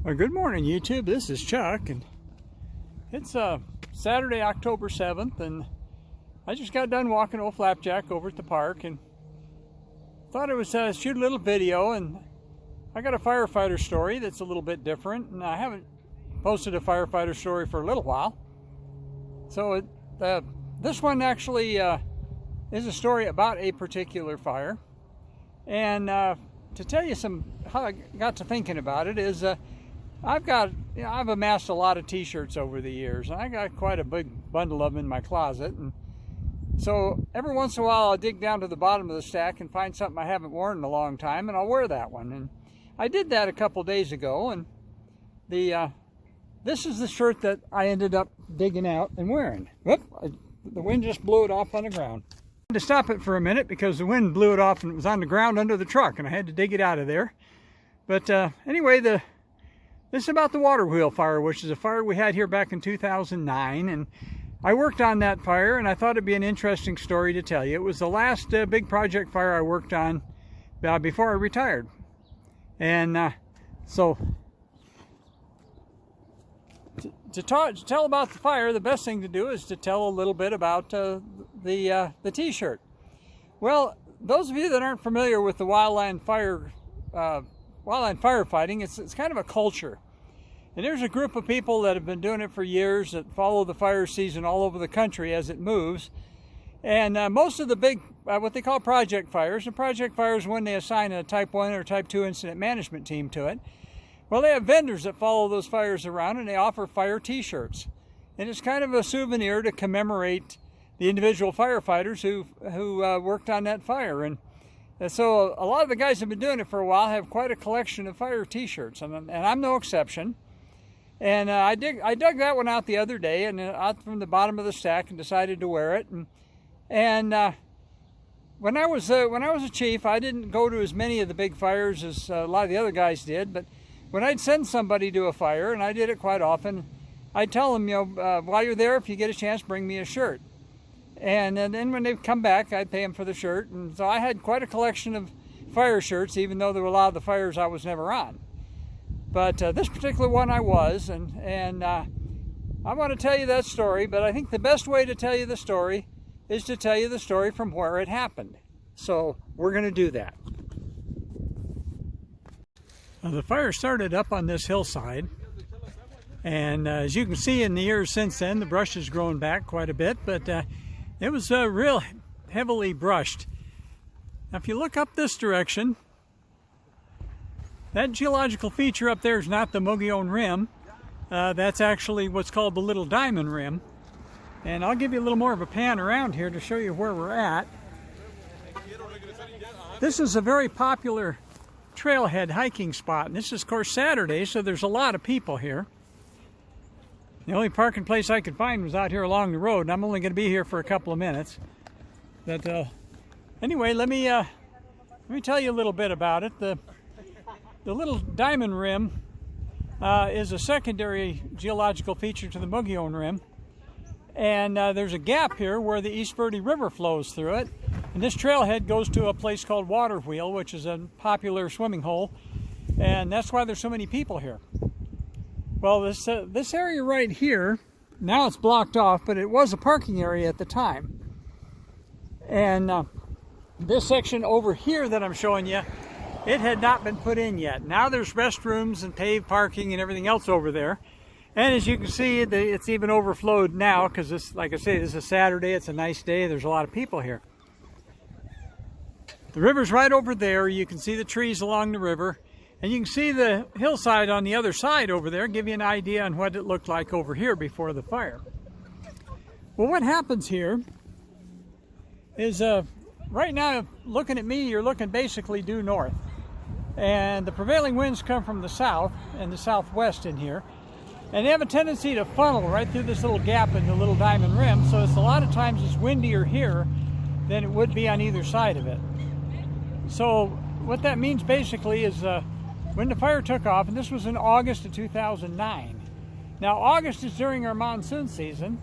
Well, good morning, YouTube. This is Chuck, and it's Saturday, October 7th, and I just got done walking old Flapjack over at the park, and thought I would shoot a little video. And I got a firefighter story that's a little bit different, and I haven't posted a firefighter story for a little while. So this one actually is a story about a particular fire, and to tell you how I got to thinking about it is I've amassed a lot of t-shirts over the years, and I got quite a big bundle of them in my closet. And so every once in a while I'll dig down to the bottom of the stack and find something I haven't worn in a long time, and I'll wear that one. And I did that a couple days ago, and this is the shirt that I ended up digging out and wearing. Whoop, the wind just blew it off on the ground. I had to stop it for a minute because the wind blew it off and it was on the ground under the truck, and I had to dig it out of there. But anyway, this is about the water wheel fire, which is a fire we had here back in 2009. And I worked on that fire, and I thought it'd be an interesting story to tell you. It was the last big project fire I worked on before I retired. And so to tell about the fire, the best thing to do is to tell a little bit about the t-shirt. Well, those of you that aren't familiar with the wildland firefighting, it's kind of a culture. And there's a group of people that have been doing it for years that follow the fire season all over the country as it moves. And most of the big, what they call project fires, and project fires when they assign a Type 1 or Type 2 incident management team to it, well, they have vendors that follow those fires around, and they offer fire t-shirts. And it's kind of a souvenir to commemorate the individual firefighters who worked on that fire. And so a lot of the guys that have been doing it for a while have quite a collection of fire t-shirts, and I'm no exception. And I dug that one out the other day, and out from the bottom of the stack, and decided to wear it. And when I was a chief, I didn't go to as many of the big fires as a lot of the other guys did. But when I'd send somebody to a fire, and I did it quite often, I'd tell them, while you're there, if you get a chance, bring me a shirt. And then when they come back, I'd pay them for the shirt. And so I had quite a collection of fire shirts, even though there were a lot of the fires I was never on. But this particular one I was, and I want to tell you that story, but I think the best way to tell you the story is to tell you the story from where it happened. So we're going to do that. The fire started up on this hillside, and as you can see in the years since then, the brush has grown back quite a bit, but it was real heavily brushed. Now if you look up this direction, that geological feature up there is not the Mogollon Rim. That's actually what's called the Little Diamond Rim. And I'll give you a little more of a pan around here to show you where we're at. This is a very popular trailhead hiking spot, and this is of course Saturday, so there's a lot of people here. The only parking place I could find was out here along the road, and I'm only going to be here for a couple of minutes. But anyway, let me tell you a little bit about it. The Little Diamond Rim is a secondary geological feature to the Mogollon Rim, and there's a gap here where the East Verde River flows through it, and this trailhead goes to a place called Water Wheel, which is a popular swimming hole, and that's why there's so many people here. Well, this area right here, now it's blocked off, but it was a parking area at the time. And this section over here that I'm showing you, it had not been put in yet. Now there's restrooms and paved parking and everything else over there. And as you can see, it's even overflowed now because this, like I say, this is Saturday. It's a nice day. There's a lot of people here. The river's right over there. You can see the trees along the river. And you can see the hillside on the other side over there, give you an idea on what it looked like over here before the fire. Well, what happens here is right now, looking at me, you're looking basically due north. And the prevailing winds come from the south and the southwest in here. And they have a tendency to funnel right through this little gap in the Little Diamond Rim. So it's a lot of times it's windier here than it would be on either side of it. So what that means basically is when the fire took off, and this was in August of 2009. Now August is during our monsoon season,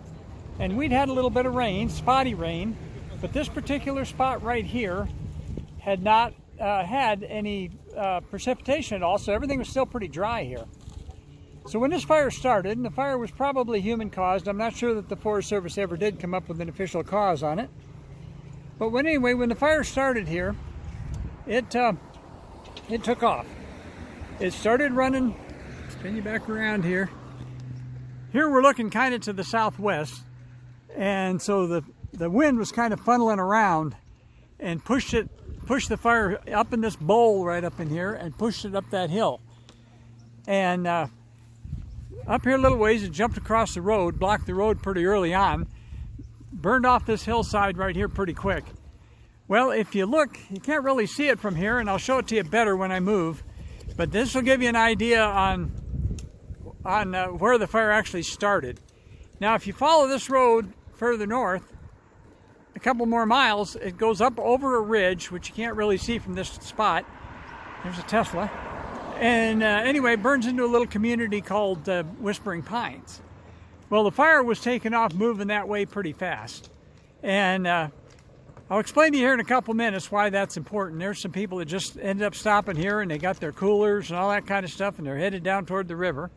and we'd had a little bit of rain, spotty rain, but this particular spot right here had not had any precipitation at all, so everything was still pretty dry here. So when this fire started, and the fire was probably human caused, I'm not sure that the Forest Service ever did come up with an official cause on it. But anyway, when the fire started here, it took off. It started running, spin you back around here. Here we're looking kind of to the southwest, and so the wind was kind of funneling around and pushed the fire up in this bowl right up in here and pushed it up that hill. And up here a little ways, it jumped across the road, blocked the road pretty early on, burned off this hillside right here pretty quick. Well, if you look, you can't really see it from here, and I'll show it to you better when I move, but this will give you an idea on where the fire actually started. Now, if you follow this road further north, a couple more miles, it goes up over a ridge, which you can't really see from this spot. There's a Tesla. And anyway, burns into a little community called Whispering Pines. Well, the fire was taking off moving that way pretty fast. And I'll explain to you here in a couple minutes why that's important. There's some people that just ended up stopping here and they got their coolers and all that kind of stuff and they're headed down toward the river.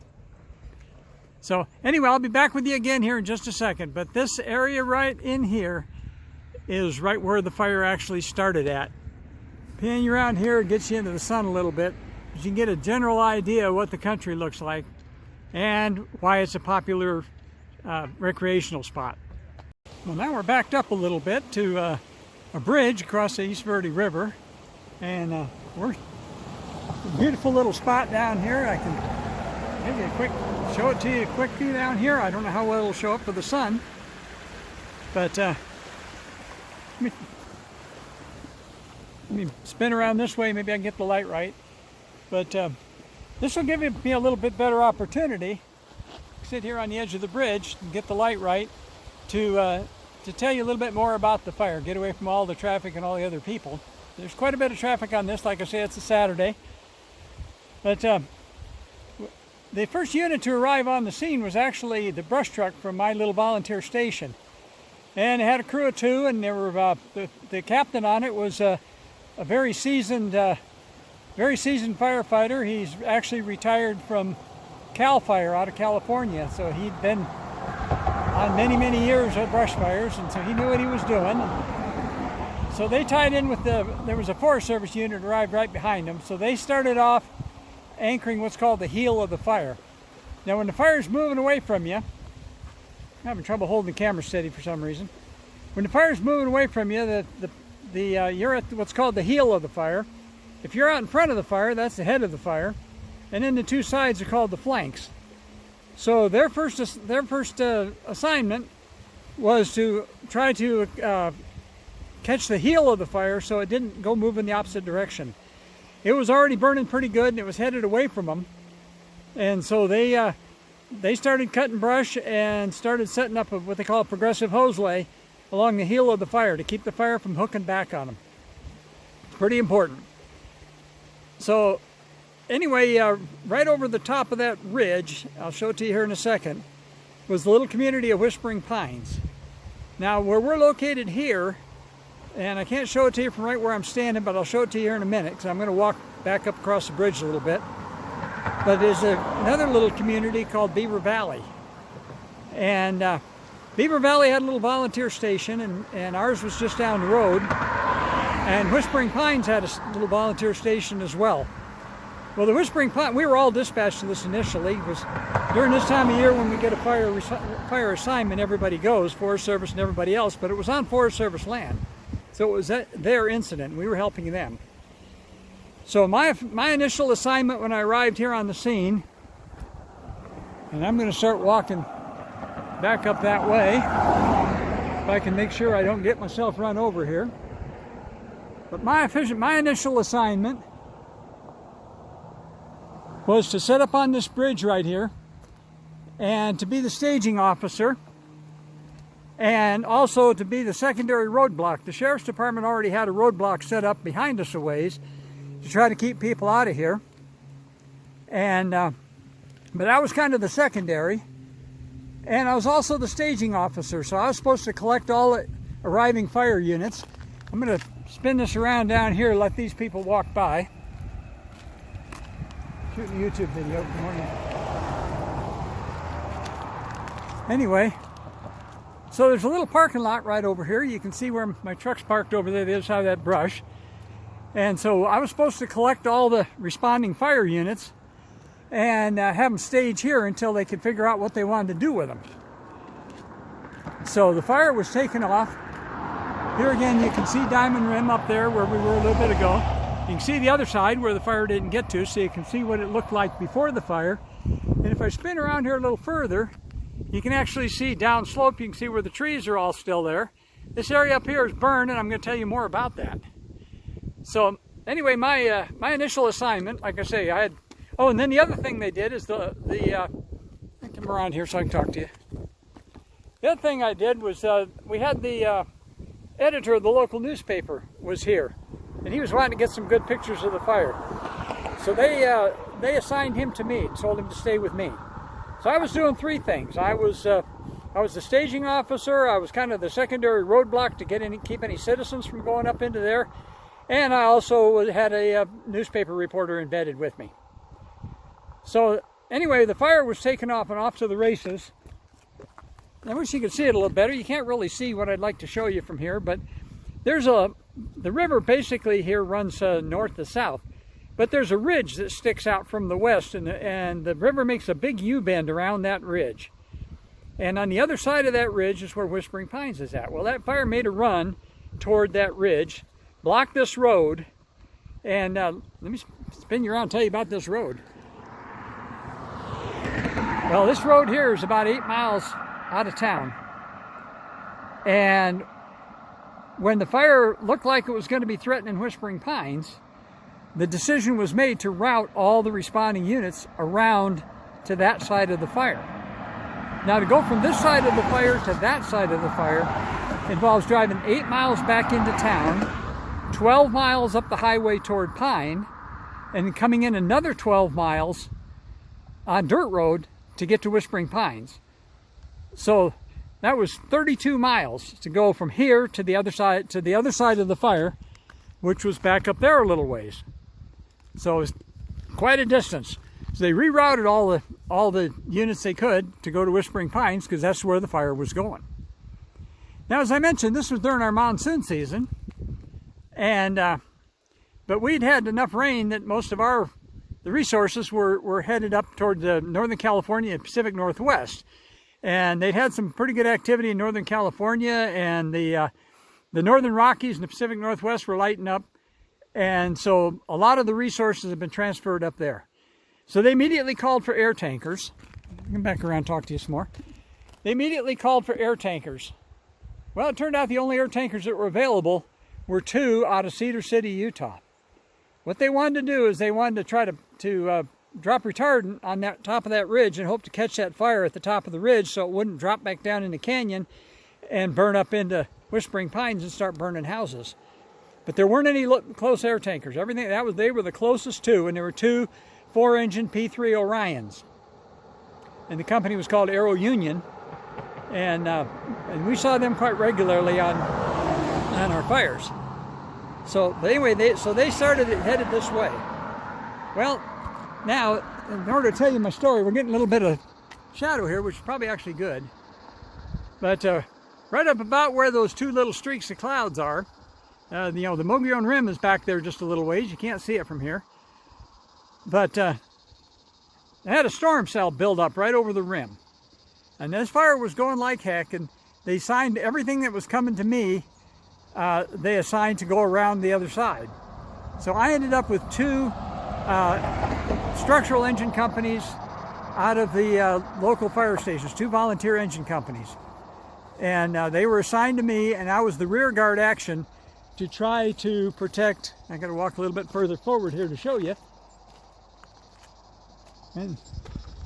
So anyway, I'll be back with you again here in just a second. But this area right in here is right where the fire actually started at. Panning around here gets you into the sun a little bit. You can get a general idea of what the country looks like and why it's a popular recreational spot. Well, now we're backed up a little bit to a bridge across the East Verde River, and we're a beautiful little spot down here. I can give you a quick, show it to you quickly down here. I don't know how well it'll show up for the sun, but let me spin around this way, maybe I can get the light right. But this will give me a little bit better opportunity to sit here on the edge of the bridge and get the light right to tell you a little bit more about the fire, get away from all the traffic and all the other people. There's quite a bit of traffic on this. Like I say, it's a Saturday. But the first unit to arrive on the scene was actually the brush truck from my little volunteer station. And it had a crew of two, and there were the captain on it was a very seasoned firefighter. He's actually retired from Cal Fire out of California, so he'd been on many years of brush fires, and so he knew what he was doing. So they tied in with there was a Forest Service unit arrived right behind them, so they started off anchoring what's called the heel of the fire. Now when the fire's moving away from you, I'm having trouble holding the camera steady for some reason. When the fire's moving away from you, you're at what's called the heel of the fire. If you're out in front of the fire, that's the head of the fire, and then the two sides are called the flanks. So their first assignment was to try to catch the heel of the fire so it didn't go move in the opposite direction. It was already burning pretty good and it was headed away from them, and so they started cutting brush and started setting up what they call a progressive hose lay along the heel of the fire to keep the fire from hooking back on them. It's pretty important. So anyway, right over the top of that ridge, I'll show it to you here in a second, was the little community of Whispering Pines. Now where we're located here, and I can't show it to you from right where I'm standing, but I'll show it to you here in a minute because I'm going to walk back up across the bridge a little bit. But there's another little community called Beaver Valley. And Beaver Valley had a little volunteer station, and ours was just down the road. And Whispering Pines had a little volunteer station as well. Well, the Whispering Pines, we were all dispatched to this initially. It was during this time of year when we get a fire assignment, everybody goes, Forest Service and everybody else, but it was on Forest Service land. So it was their incident, and we were helping them. So my initial assignment when I arrived here on the scene, and I'm going to start walking back up that way, if I can make sure I don't get myself run over here. But my initial assignment was to set up on this bridge right here and to be the staging officer and also to be the secondary roadblock. The Sheriff's Department already had a roadblock set up behind us a ways to try to keep people out of here. And but I was kind of the secondary, and I was also the staging officer, so I was supposed to collect all the arriving fire units. I'm going to spin this around down here, let these people walk by. Shooting a YouTube video. Good morning. anyway, so there's a little parking lot right over here. You can see where my truck's parked over there, the other side of that brush. And so I was supposed to collect all the responding fire units and have them stage here until they could figure out what they wanted to do with them. So the fire was taken off. Here again, you can see Diamond Rim up there where we were a little bit ago. You can see the other side where the fire didn't get to, so you can see what it looked like before the fire. And if I spin around here a little further, you can actually see downslope. You can see where the trees are all still there. This area up here is burned, and I'm going to tell you more about that. So anyway, my initial assignment, like I say, I had. Oh, and then the other thing they did is I come around here so I can talk to you. The other thing I did was we had the editor of the local newspaper was here, and he was wanting to get some good pictures of the fire. So they assigned him to me and told him to stay with me. So I was doing three things. I was the staging officer. I was kind of the secondary roadblock to keep any citizens from going up into there, and I also had a newspaper reporter embedded with me. So anyway, the fire was taken off and off to the races. I wish you could see it a little better. You can't really see what I'd like to show you from here, but the river basically here runs north to south. But there's a ridge that sticks out from the west, and the river makes a big U-bend around that ridge. And on the other side of that ridge is where Whispering Pines is at. Well, that fire made a run toward that ridge, blocked this road, and let me spin you around and tell you about this road. Well, this road here is about 8 miles out of town. And when the fire looked like it was going to be threatening Whispering Pines, the decision was made to route all the responding units around to that side of the fire. Now, to go from this side of the fire to that side of the fire involves driving 8 miles back into town, 12 miles up the highway toward Pine, and coming in another 12 miles on dirt road to get to Whispering Pines. So that was 32 miles to go from here to the other side of the fire, which was back up there a little ways. So it was quite a distance. So they rerouted all the units they could to go to Whispering Pines because that's where the fire was going. Now, as I mentioned, this was during our monsoon season, and but we'd had enough rain that most of the resources were headed up toward the Northern California and Pacific Northwest, and they'd had some pretty good activity in Northern California, and the Northern Rockies and the Pacific Northwest were lighting up. And so a lot of the resources have been transferred up there. So they immediately called for air tankers. I'll come back around and talk to you some more. They immediately called for air tankers. Well, it turned out the only air tankers that were available were 2 out of Cedar City, Utah. What they wanted to do is they wanted to try to drop retardant on that top of that ridge and hope to catch that fire at the top of the ridge so it wouldn't drop back down in the canyon and burn up into Whispering Pines and start burning houses. But there weren't any close air tankers. They were the closest 2, and there were 2 4-engine P3 Orions. And the company was called Aero Union, and we saw them quite regularly on our fires. So but anyway, they headed this way. Well, now in order to tell you my story, we're getting a little bit of shadow here, which is probably actually good. But right up about where those 2 little streaks of clouds are. The Mogollon Rim is back there just a little ways. You can't see it from here. But I had a storm cell build up right over the rim. And this fire was going like heck, and they assigned everything that was coming to me, they assigned to go around the other side. So I ended up with 2 structural engine companies out of the local fire stations, 2 volunteer engine companies. And they were assigned to me, and I was the rear guard action to try to protect. I got to walk a little bit further forward here to show you. And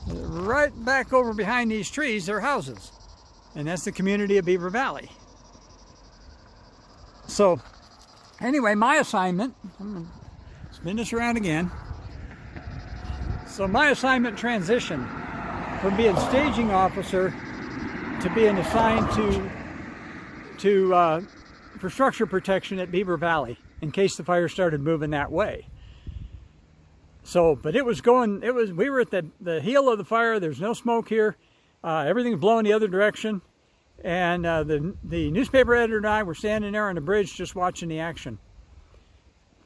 right back over behind these trees are houses, and that's the community of Beaver Valley. So anyway, my assignment, I'm going to spin this around again. So my assignment transitioned from being staging officer to being assigned for structure protection at Beaver Valley in case the fire started moving that way. So, but we were at the heel of the fire. There's no smoke here. Everything's blowing the other direction. And the newspaper editor and I were standing there on the bridge just watching the action.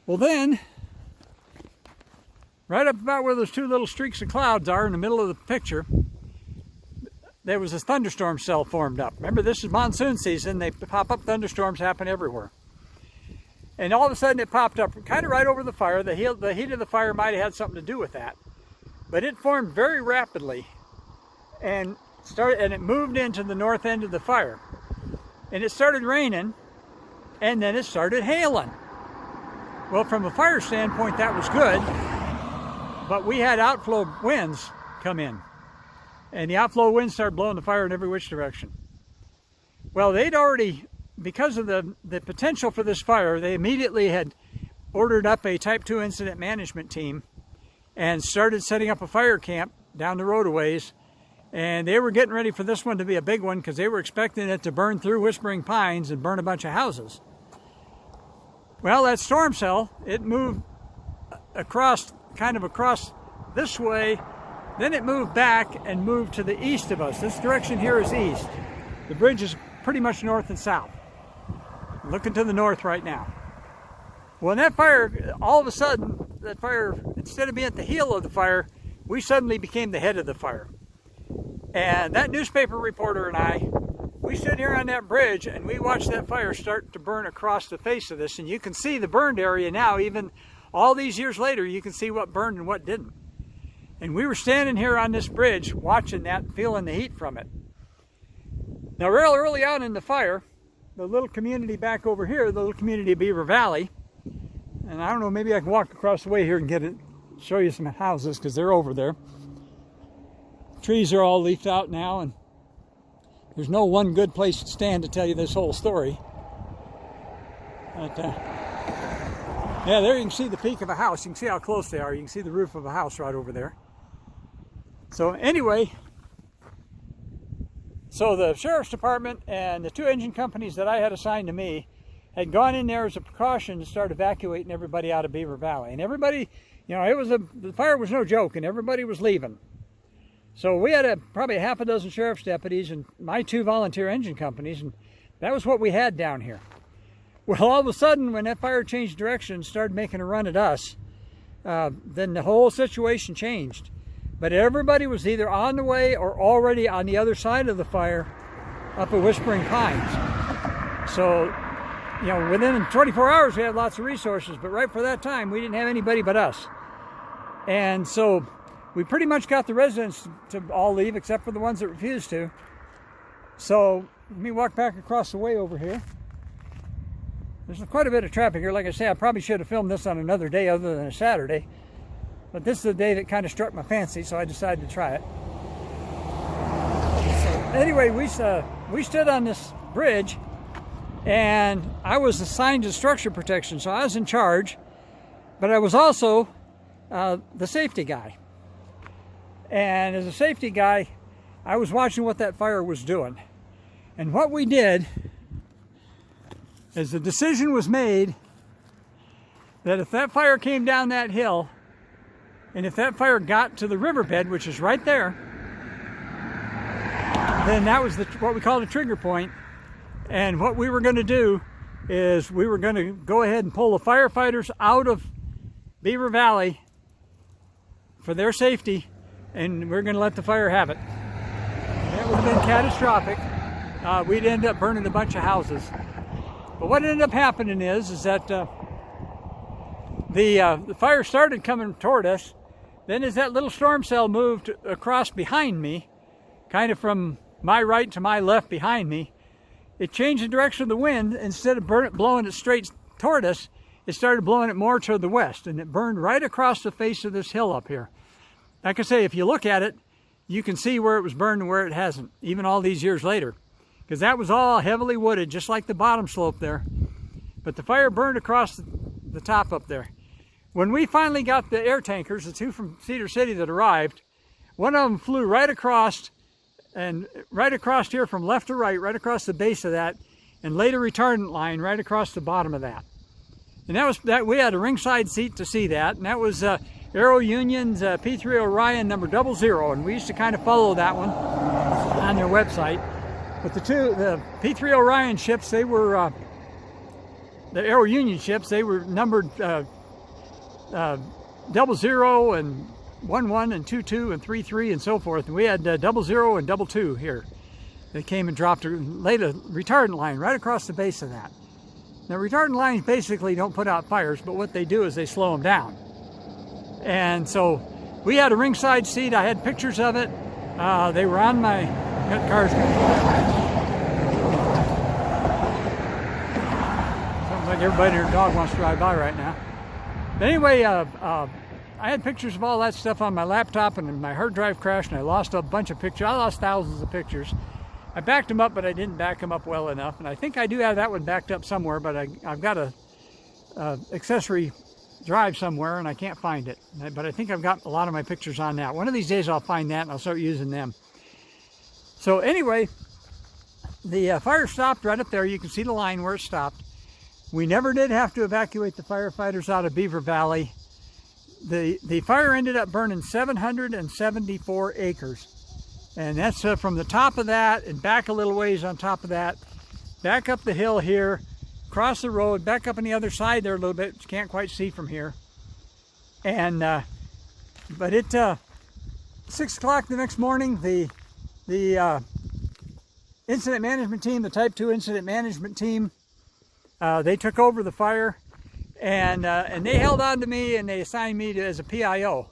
Well then, right up about where those two little streaks of clouds are in the middle of the picture, there was a thunderstorm cell formed up. Remember, this is monsoon season. They pop up, thunderstorms happen everywhere. And all of a sudden it popped up kind of right over the fire. The heat of the fire might have had something to do with that. But it formed very rapidly and it moved into the north end of the fire. And it started raining, and then it started hailing. Well, from a fire standpoint, that was good, but we had outflow winds come in. And the outflow winds started blowing the fire in every which direction. Well, they'd already, because of the potential for this fire, they immediately had ordered up a Type 2 incident management team and started setting up a fire camp down the road a ways. And they were getting ready for this one to be a big one because they were expecting it to burn through Whispering Pines and burn a bunch of houses. Well, that storm cell, it moved across, kind of across this way. Then it moved back and moved to the east of us. This direction here is east. The bridge is pretty much north and south. I'm looking to the north right now. Well, that fire, all of a sudden, that fire, instead of being at the heel of the fire, we suddenly became the head of the fire. And that newspaper reporter and I, we stood here on that bridge and we watched that fire start to burn across the face of this. And you can see the burned area now, even all these years later, you can see what burned and what didn't. And we were standing here on this bridge watching that, feeling the heat from it. Now, real early on in the fire, the little community back over here, the little community of Beaver Valley, and I don't know, maybe I can walk across the way here and show you some houses because they're over there. Trees are all leafed out now, and there's no one good place to stand to tell you this whole story. But, yeah, there you can see the peak of a house. You can see how close they are. You can see the roof of a house right over there. So anyway, so the sheriff's department and the two engine companies that I had assigned to me had gone in there as a precaution to start evacuating everybody out of Beaver Valley. And everybody, you know, the fire was no joke, and everybody was leaving. So we had probably a half a dozen sheriff's deputies and my two volunteer engine companies, and that was what we had down here. Well, all of a sudden, when that fire changed direction and started making a run at us, then the whole situation changed. But everybody was either on the way or already on the other side of the fire up at Whispering Pines. So, you know, within 24 hours, we had lots of resources, but right for that time, we didn't have anybody but us. And so we pretty much got the residents to all leave, except for the ones that refused to. So let me walk back across the way over here. There's quite a bit of traffic here. Like I say, I probably should have filmed this on another day other than a Saturday. But this is the day that kind of struck my fancy, so I decided to try it. So anyway, we stood on this bridge, and I was assigned to structure protection, so I was in charge. But I was also the safety guy. And as a safety guy, I was watching what that fire was doing. And what we did is the decision was made that if that fire came down that hill, and if that fire got to the riverbed, which is right there, then that was what we called a trigger point. And what we were going to do is we were going to go ahead and pull the firefighters out of Beaver Valley for their safety, and we're going to let the fire have it. That would have been catastrophic. We'd end up burning a bunch of houses. But what ended up happening is that the fire started coming toward us. Then as that little storm cell moved across behind me, kind of from my right to my left behind me, it changed the direction of the wind. Instead of blowing it straight toward us, it started blowing it more toward the west, and it burned right across the face of this hill up here. Like I say, if you look at it, you can see where it was burned and where it hasn't, even all these years later. Because that was all heavily wooded, just like the bottom slope there. But the fire burned across the top up there. When we finally got the air tankers, the two from Cedar City that arrived, one of them flew right across, and right across here from left to right across the base of that, and laid a retardant line right across the bottom of that. And that we had a ringside seat to see that, and that was Aero Union's P3 Orion number 00, and we used to kind of follow that one. on their website. But the P-3 Orion ships, they were the Aero Union ships. They were numbered 00 and 11 and 22 and 33 and so forth. And we had 00 and 22 here. They came and laid a retardant line right across the base of that. Now, retardant lines basically don't put out fires, but what they do is they slow them down. And so we had a ringside seat. I had pictures of it. They were on my cars. Sounds like everybody and their dog wants to drive by right now. But anyway, I had pictures of all that stuff on my laptop, and my hard drive crashed, and I lost a bunch of pictures. I lost thousands of pictures. I backed them up, but I didn't back them up well enough. And I think I do have that one backed up somewhere, but I've got a accessory drive somewhere, and I can't find it. But I think I've got a lot of my pictures on that. One of these days I'll find that, and I'll start using them. So anyway, the fire stopped right up there. You can see the line where it stopped. We never did have to evacuate the firefighters out of Beaver Valley. The fire ended up burning 774 acres. And that's from the top of that and back a little ways on top of that, back up the hill here, across the road, back up on the other side there a little bit. You can't quite see from here. And but at 6 o'clock the next morning, the incident management team, the Type 2 incident management team, they took over the fire, and they held on to me, and they assigned me as a PIO.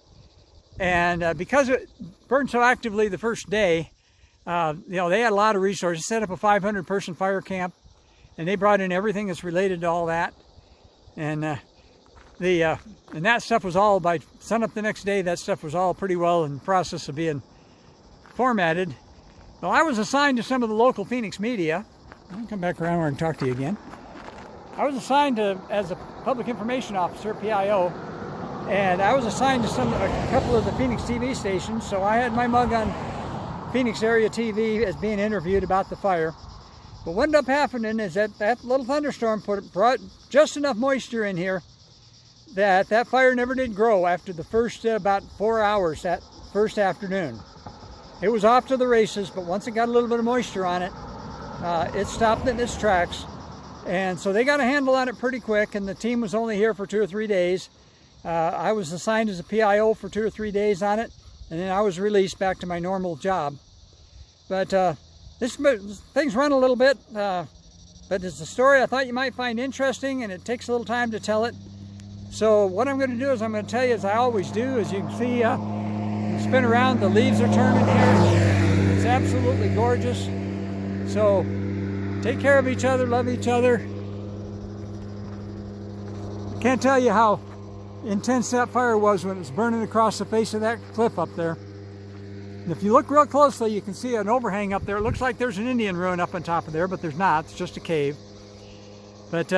And because it burned so actively the first day, they had a lot of resources. Set up a 500-person fire camp, and they brought in everything that's related to all that. And and that stuff was all by sunup the next day. That stuff was all pretty well in the process of being formatted. Well, I was assigned to some of the local Phoenix media. I'll come back around where I can talk to you again. I was assigned as a public information officer, PIO. And I was assigned to a couple of the Phoenix TV stations, so I had my mug on Phoenix area TV as being interviewed about the fire. But what ended up happening is that little thunderstorm brought just enough moisture in here that fire never did grow after the first about 4 hours that first afternoon. It was off to the races, but once it got a little bit of moisture on it, it stopped in its tracks. And so they got a handle on it pretty quick, and the team was only here for 2 or 3 days. I was assigned as a PIO for 2 or 3 days on it, and then I was released back to my normal job. But things run a little bit, but it's a story I thought you might find interesting, and it takes a little time to tell it. So what I'm going to do is I'm going to tell you, as I always do. As you can see, spin around, the leaves are turning here. It's absolutely gorgeous. So take care of each other, love each other. I can't tell you how intense that fire was when it was burning across the face of that cliff up there. And if you look real closely, you can see an overhang up there. It looks like there's an Indian ruin up on top of there, but there's not. It's just a cave. But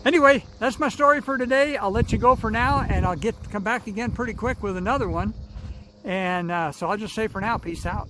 anyway, that's my story for today. I'll let you go for now, and I'll come back again pretty quick with another one. And so I'll just say for now, peace out.